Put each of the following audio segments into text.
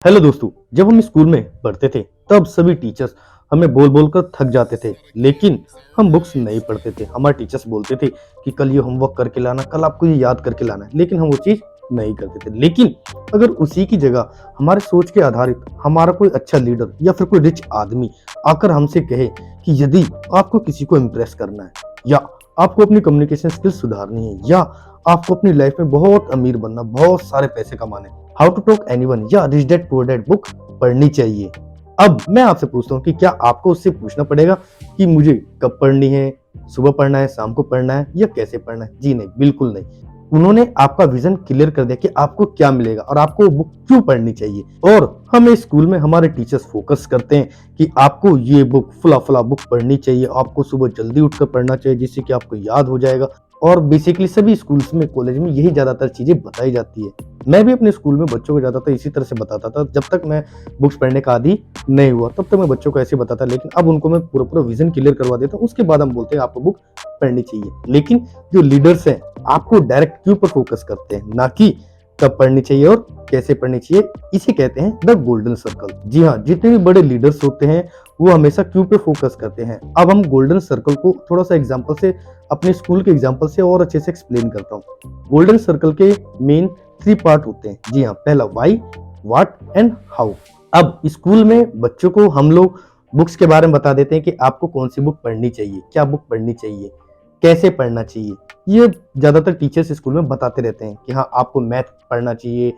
Hello दोस्तों, जब हम स्कूल में पढ़ते थे तब सभी टीचर्स हमें बोल बोल कर थक जाते थे। लेकिन हम बुक्स नहीं पढ़ते थे। हमारे टीचर्स बोलते थे कि कल ये होमवर्क करके लाना, कल आपको ये याद करके लाना है, लेकिन हम वो चीज़ नहीं करते थे। लेकिन अगर उसी की जगह हमारे सोच के आधारित हमारा कोई अच्छा लीडर या फिर कोई रिच आदमी आकर हमसे कहे कि यदि आपको किसी को इम्प्रेस करना है, या आपको अपनी कम्युनिकेशन स्किल्स सुधारनी है, या आपको अपनी लाइफ में बहुत अमीर बनना, बहुत सारे पैसे कमाने, हाउ टू टॉक एनीवन या rich dad poor dad book पढ़नी चाहिए। अब मैं आपसे पूछता हूँ कि क्या आपको उससे पूछना पड़ेगा कि मुझे कब पढ़नी है, सुबह पढ़ना है, शाम को पढ़ना है, या कैसे पढ़ना है? जी नहीं, बिल्कुल नहीं। उन्होंने आपका विजन क्लियर कर दिया कि आपको क्या मिलेगा और आपको वो बुक क्यों पढ़नी चाहिए। और हमें स्कूल में हमारे टीचर्स फोकस करते हैं कि आपको ये बुक फला फला बुक पढ़नी चाहिए, आपको सुबह जल्दी उठकर पढ़ना चाहिए जिससे कि आपको याद हो जाएगा। और बेसिकली सभी स्कूल्स में, कॉलेज में यही ज्यादातर चीजें बताई जाती है। मैं भी अपने स्कूल में बच्चों को ज्यादातर इसी तरह से बताता था। जब तक मैं बुक्स पढ़ने का आदी नहीं हुआ तब तक मैं बच्चों को ऐसे बताता, लेकिन अब उनको मैं पूरा पूरा विजन क्लियर करवा देता हूँ। उसके बाद हम बोलते हैं आपको बुक पढ़नी चाहिए। लेकिन जो लीडर्स हैं आपको डायरेक्ट क्यों पर फोकस करते हैं, ना कि कब पढ़नी चाहिए और कैसे पढ़नी चाहिए। इसे कहते हैं द गोल्डन सर्कल। जी हाँ, जितने भी बड़े लीडर्स होते हैं वो हमेशा क्यों पे फोकस करते हैं। अब हम गोल्डन सर्कल को थोड़ा सा एग्जांपल से, अपने स्कूल के एग्जांपल से और अच्छे से एक्सप्लेन करता हूँ। गोल्डन सर्कल के मेन 3 पार्ट होते हैं। जी हाँ, पहला व्हाई, व्हाट एंड हाउ। अब स्कूल में बच्चों को हम लोग बुक्स के बारे में बता देते हैं कि आपको कौन सी बुक पढ़नी चाहिए, क्या बुक पढ़नी चाहिए, कैसे पढ़ना चाहिए। ये ज्यादातर टीचर्स स्कूल में बताते रहते हैं कि हाँ आपको मैथ पढ़ना चाहिए,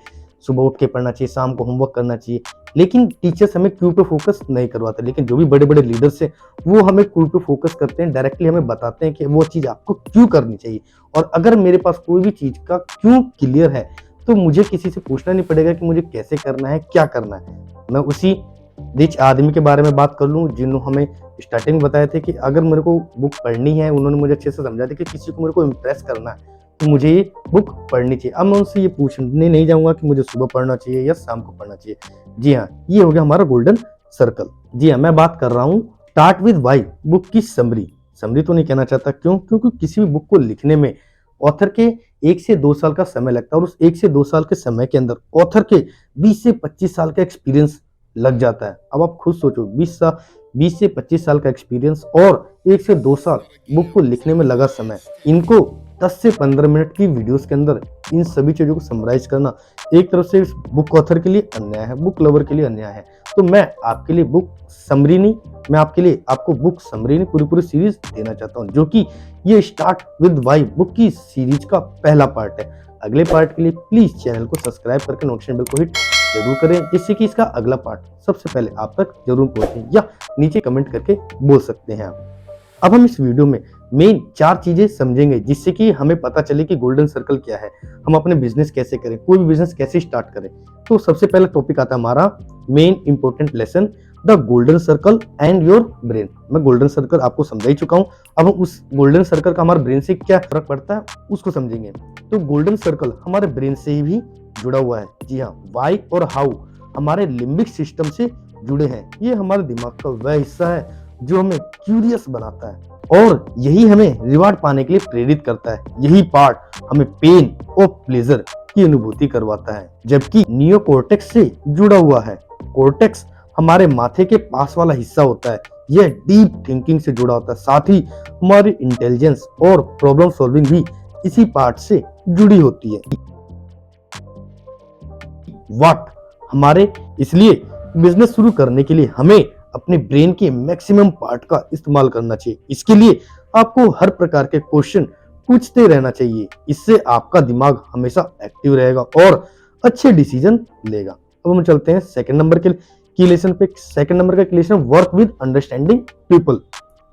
सुबह उठ के पढ़ना चाहिए, शाम को होमवर्क करना चाहिए। लेकिन टीचर्स हमें क्यों पे फोकस नहीं करवाते। लेकिन जो भी बड़े बड़े लीडर्स हैं वो हमें क्यों पे फोकस करते हैं, डायरेक्टली हमें बताते हैं कि वो चीज़ आपको क्यों करनी चाहिए। और अगर मेरे पास कोई भी चीज़ का क्यों क्लियर है तो मुझे किसी से पूछना नहीं पड़ेगा कि मुझे कैसे करना है, क्या करना है। मैं उसी रिच आदमी के बारे में बात कर लूँ जिन्होंने हमें स्टार्टिंग में बताए थे कि अगर मेरे को बुक पढ़नी है, उन्होंने मुझे अच्छे से समझा दिया कि किसी को मेरे को इम्प्रेस करना है तो मुझे ये बुक पढ़नी चाहिए। अब मैं उनसे ये पूछने नहीं जाऊंगा कि मुझे सुबह पढ़ना चाहिए या शाम को पढ़ना चाहिए। जी हाँ, ये हो गया हमारा गोल्डन सर्कल। जी हाँ, मैं बात कर रहा हूँ स्टार्ट विद वाई बुक की समरी। समरी तो नहीं कहना चाहता, क्यों? क्योंकि किसी भी बुक को लिखने में ऑथर के 1 से 2 साल का समय लगता है, और उस 1 से 2 साल के समय के अंदर ऑथर के 20 से 25 साल का एक्सपीरियंस लग जाता है। अब आप खुद सोचो, 20 से 25 साल का एक्सपीरियंस और 1 से 2 साल बुक को लिखने में लगा समय, इनको 10 से 15 मिनट की वीडियोस के अंदर इन सभी चीजों को समराइज करना एक तरफ से बुक ऑथर के लिए अन्याय है, बुक लवर के लिए अन्याय है। तो मैं आपके लिए बुक समरी नहीं, मैं आपके लिए आपको बुक समरी नहीं, पूरी पूरी सीरीज देना चाहता हूँ, जो कि ये स्टार्ट विद वाई बुक की सीरीज का पहला पार्ट है। अगले पार्ट के लिए प्लीज चैनल को सब्सक्राइब करके नोटिफिकेशन बेल को हिट जरूर करें, जिससे कि इसका अगला पार्ट सबसे पहले आप तक जरूर पहुंचे, या नीचे कमेंट करके बोल सकते हैं आप। अब हम इस वीडियो में मेन 4 चीजें समझेंगे जिससे कि हमें पता चले कि गोल्डन सर्कल क्या है, हम अपने बिजनेस कैसे करें, कोई भी बिजनेस कैसे स्टार्ट करें। तो सबसे पहला टॉपिक आता है हमारा main important lesson, the golden circle and your brain. मैं गोल्डन सर्कल आपको समझा ही चुका हूं, अब हम उस गोल्डन सर्कल का हमारे ब्रेन से क्या फर्क पड़ता है उसको समझेंगे। तो गोल्डन सर्कल हमारे ब्रेन से ही भी जुड़ा हुआ है। जी हाँ, वाई और हाउ हमारे लिम्बिक सिस्टम से जुड़े हैं। ये हमारे दिमाग का वह हिस्सा है जो हमें क्यूरियस बनाता है और यही हमें रिवार्ड पाने के लिए प्रेरित करता है। यही पार्ट हमें पेन और प्लेजर की अनुभूति करवाता है, जबकि नियोकॉर्टेक्स से जुड़ा हुआ है। कॉर्टेक्स हमारे माथे के पास वाला हिस्सा होता है, यह डीप थिंकिंग से जुड़ा होता है। साथ ही हमारी इंटेलिजेंस और प्रॉब्लम सॉल्विंग भी इसी पार्ट से जुड़ी होती है। व्हाट हमारे, इसलिए बिजनेस शुरू करने के लिए हमें अपने ब्रेन के मैक्सिमम पार्ट का इस्तेमाल करना चाहिए। इसके लिए आपको हर प्रकार के क्वेश्चन पूछते रहना चाहिए। इससे आपका दिमाग हमेशा एक्टिव रहेगा और अच्छे डिसीजन लेगा। अब हम चलते हैं सेकंड नंबर के की लेसन पे। सेकंड नंबर का lesson, work with understanding people.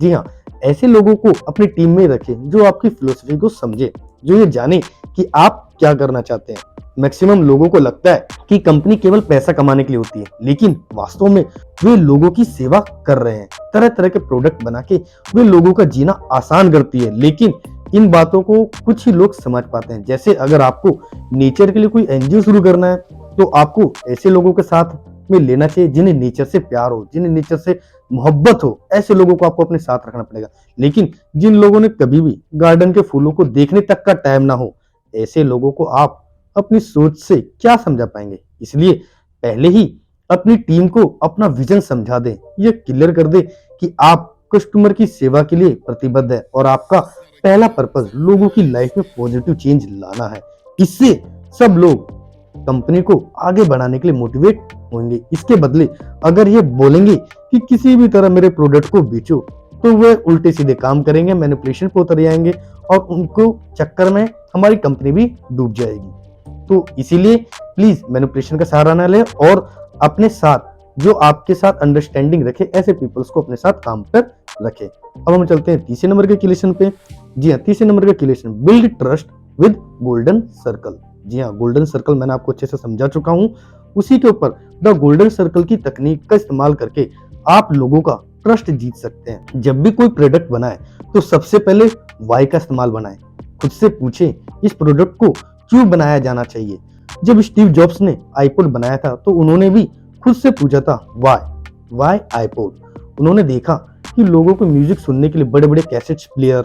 जी हाँ, ऐसे लोगों को अपनी टीम में रखें जो आपकी फिलोसफी को समझे, जो ये जाने कि आप क्या करना चाहते हैं। मैक्सिमम लोगों को लगता है कि कंपनी केवल पैसा कमाने के लिए होती है, लेकिन वास्तव में वे लोगों की सेवा कर रहे हैं। तरह तरह के प्रोडक्ट बना के वे लोगों का जीना आसान करती है। लेकिन इन बातों को कुछ ही लोग समझ पाते हैं। जैसे अगर आपको नेचर के लिए कोई एनजीओ शुरू करना है तो आपको ऐसे लोगों के साथ में लेना चाहिए जिन्हें नेचर से प्यार हो, जिन्हें नेचर से मोहब्बत हो। ऐसे लोगों को आपको अपने साथ रखना पड़ेगा। लेकिन जिन लोगों ने कभी भी गार्डन के फूलों को देखने तक का टाइम ना हो, ऐसे लोगों को आप अपनी सोच से क्या समझा पाएंगे। इसलिए पहले ही अपनी टीम को अपना विजन समझा दें, ये क्लियर कर दे कि आप कस्टमर की सेवा के लिए प्रतिबद्ध है और आपका पहला पर्पस लोगों की लाइफ में पॉजिटिव चेंज लाना है। इससे सब लोग कंपनी को आगे बढ़ाने के लिए मोटिवेट होंगे। इसके बदले अगर ये बोलेंगे कि किसी भी तरह मेरे प्रोडक्ट को बेचो, तो वे उल्टे सीधे काम करेंगे, मैनिपुलेशन पे उतर जाएंगे और उनको चक्कर में हमारी कंपनी भी डूब जाएगी। तो इसीलिए प्लीज मैनिपुलेशन का सहारा ना ले और अपने साथ जो आपके साथ अंडरस्टैंडिंग रखे ऐसे पीपल्स को अपने साथ काम पर रखे। अब हम चलते हैं तीसरे नंबर के क्वेश्चन पे। जी हाँ, तीसरे नंबर का question, build trust with golden circle. जी हाँ, गोल्डन सर्कल मैंने आपको अच्छे से समझा चुका हूँ। उसी के ऊपर द गोल्डन सर्कल की तकनीक का इस्तेमाल करके आप लोगों का ट्रस्ट जीत सकते हैं। जब भी कोई प्रोडक्ट बनाए तो सबसे पहले वाई का इस्तेमाल बनाए। खुद से पूछे इस प्रोडक्ट को क्यों बनाया जाना चाहिए। जब स्टीव जॉब्स ने आईपॉड बनाया था तो उन्होंने भी खुद से पूछा था वाई आईपॉड। उन्होंने देखा कि लोगों को म्यूजिक सुनने के लिए बड़े बड़े कैसेट प्लेयर,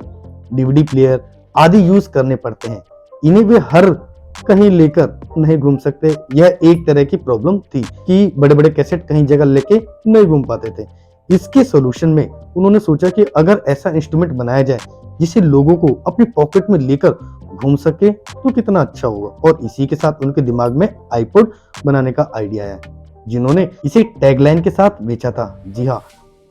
डीवीडी प्लेयर आदि यूज करने पड़ते हैं। इन्हें वे हर कहीं लेकर नहीं घूम सकते। यह एक तरह की प्रॉब्लम थी कि बड़े बड़े कैसेट कहीं जगह लेके नहीं घूम पाते थे। इसके सॉल्यूशन में उन्होंने सोचा कि अगर ऐसा इंस्ट्रूमेंट बनाया जाए जिसे लोगों को अपनी पॉकेट में लेकर घूम सके तो कितना अच्छा होगा। और इसी के साथ उनके दिमाग में आईपॉड बनाने का आइडिया आया, जिन्होंने इसे टैगलाइन के साथ बेचा था। जी हाँ,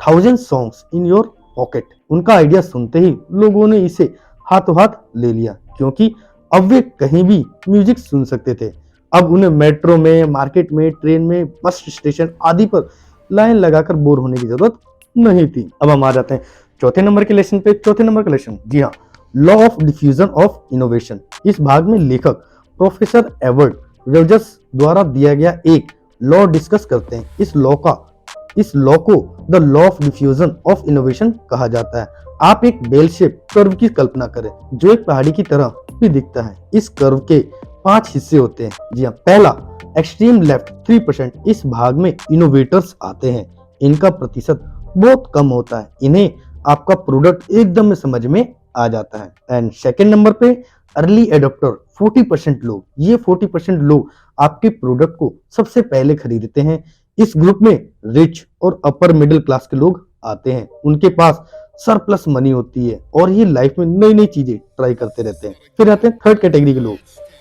1000 सॉन्ग्स इन योर पॉकेट। उनका आइडिया सुनते ही लोगों ने इसे हाथों हाथ ले लिया, क्योंकि अब वे कहीं भी म्यूजिक सुन सकते थे। अब उन्हें मेट्रो में, मार्केट में, ट्रेन में, बस स्टेशन आदि पर लाइन लगाकर बोर होने की जरूरत नहीं थी। अब हम आ जाते हैं चौथे नंबर के लेसन पे। चौथे नंबर का लेसन, जी हाँ, law of diffusion of innovation. इस भाग में लेखक प्रोफेसर एडवर्ड रोजर्स द्वारा दिया गया एक लॉ डिस्कस करते हैं। इस लॉ को the law of diffusion of innovation कहा जाता है। आप एक बेल शेप कर्व की कल्पना करें जो एक पहाड़ी की तरह भी दिखता है। इस कर्व के 5 हिस्से होते हैं। जी हाँ, पहला एक्सट्रीम लेफ्ट 3%। इस भाग में इनोवेटर्स आते हैं। इनका प्रतिशत बहुत कम होता है। इन्हें आपका प्रोडक्ट एकदम समझ में आ जाता है। एंड सेकेंड नंबर पे अर्ली एडॉप्टर 40% लोग। ये 40% लोग आपके प्रोडक्ट को सबसे पहले खरीदते हैं। इस ग्रुप में रिच और अपर मिडिल क्लास के लोग आते हैं। उनके पास सरप्लस मनी होती है और ये लाइफ में नई नई चीजें ट्राई करते रहते हैं। फिर आते हैं थर्ड कैटेगरी के लोग,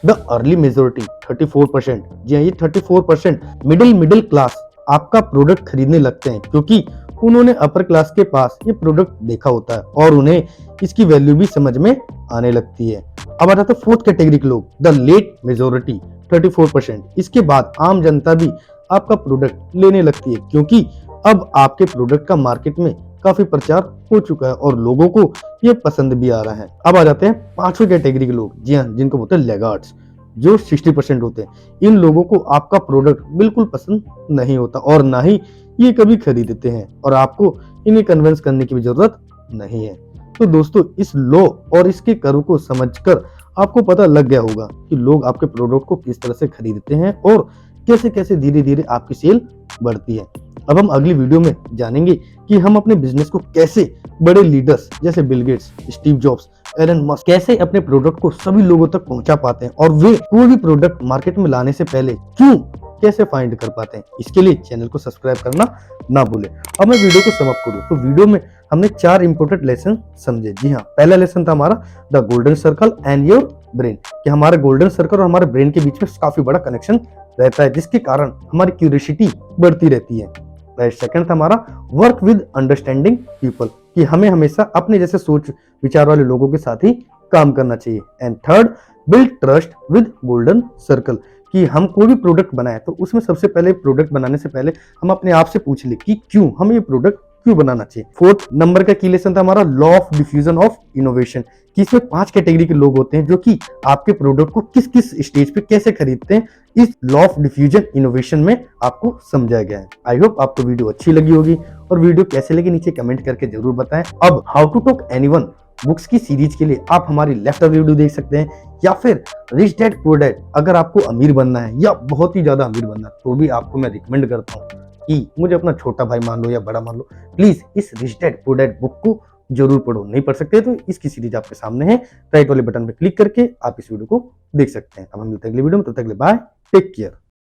द अर्ली मेजोरिटी 34%। जी हाँ, ये 34% मिडिल क्लास आपका प्रोडक्ट खरीदने लगते हैं, क्योंकि उन्होंने अपर क्लास के पास ये प्रोडक्ट देखा होता है और उन्हें इसकी वैल्यू भी समझ में आने लगती है। अब आ जाता है फोर्थ कैटेगरी के लोग, द लेट मेजोरिटी 34%। इसके बाद आम जनता भी आपका प्रोडक्ट लेने लगती है, क्योंकि अब आपके प्रोडक्ट का मार्केट में काफी प्रचार हो चुका है और लोगों को ये पसंद भी आ रहा है। अब आ जाते हैं पांचवी कैटेगरी के लोग, जी हाँ, जिनको बोलते हैं लेगार्ड्स, जो 60% होते हैं। इन लोगों को आपका प्रोडक्ट बिल्कुल पसंद नहीं होता और ना ही ये कभी खरीदते हैं और आपको इन्हें कन्विंस करने की भी जरूरत नहीं है। तो दोस्तों, इस लॉ और इसके कर्व को समझकर आपको पता लग गया होगा कि लोग आपके प्रोडक्ट को किस तरह से खरीदते हैं और कैसे कैसे धीरे धीरे आपकी सेल बढ़ती है। अब हम अगली वीडियो में जानेंगे कि हम अपने बिजनेस को कैसे बड़े लीडर्स जैसे Bill Gates, Steve Jobs, Elon Musk कैसे अपने प्रोडक्ट को सभी लोगों तक पहुंचा पाते हैं और वे कोई भी प्रोडक्ट मार्केट में लाने से पहले क्यों कैसे फाइंड कर पाते हैं। इसके लिए चैनल को सब्सक्राइब करना ना भूलें। अब मैं वीडियो को समाप्त करूं तो वीडियो में हमने 4 इंपॉर्टेंट लेसन समझे। जी हाँ, पहला लेसन था हमारा the golden circle and your brain, कि हमारे गोल्डन सर्कल और हमारे ब्रेन के बीच में काफी बड़ा कनेक्शन रहता है, जिसके कारण हमारी क्यूरियोसिटी बढ़ती रहती है। सेकंड था हमारा वर्क विद अंडरस्टैंडिंग पीपल, कि हमें हमेशा अपने जैसे सोच विचार वाले लोगों के साथ ही काम करना चाहिए। And third, build trust with golden circle, कि हम कोई भी प्रोडक्ट बनाए तो उसमें सबसे पहले प्रोडक्ट बनाने से पहले हम अपने आप से पूछ ले कि क्यों हमें ये प्रोडक्ट क्यों बनाना चाहिए। फोर्थ नंबर का की लेसन था हमारा law of diffusion of innovation, कि इसमें 5 कैटेगरी के लोग होते हैं जो कि आपके प्रोडक्ट को किस किस स्टेज पे कैसे खरीदते हैं। इस लॉ ऑफ डिफ्यूजन इनोवेशन में आपको समझाया गया है। आई होप आपको वीडियो अच्छी लगी होगी और वीडियो कैसे लगी नीचे कमेंट करके जरूर बताएं। अब how to talk anyone books की सीरीज के लिए आप हमारी लेफ्ट वीडियो देख सकते हैं, या फिर रिच डैड पुअर डैड। अगर आपको अमीर बनना है या बहुत ही ज्यादा अमीर बनना है तो भी आपको मैं रिकमेंड करता हूँ कि मुझे अपना छोटा भाई मान लो या बड़ा मान लो, प्लीज इस rich dad poor dad book को जरूर पढ़ो। नहीं पढ़ सकते तो इसकी सीरीज आपके सामने है, राइट वाले बटन पे क्लिक करके आप इस वीडियो को देख सकते हैं। अब हम मिलते हैं अगली वीडियो में, तब तक के लिए बाय, टेक केयर।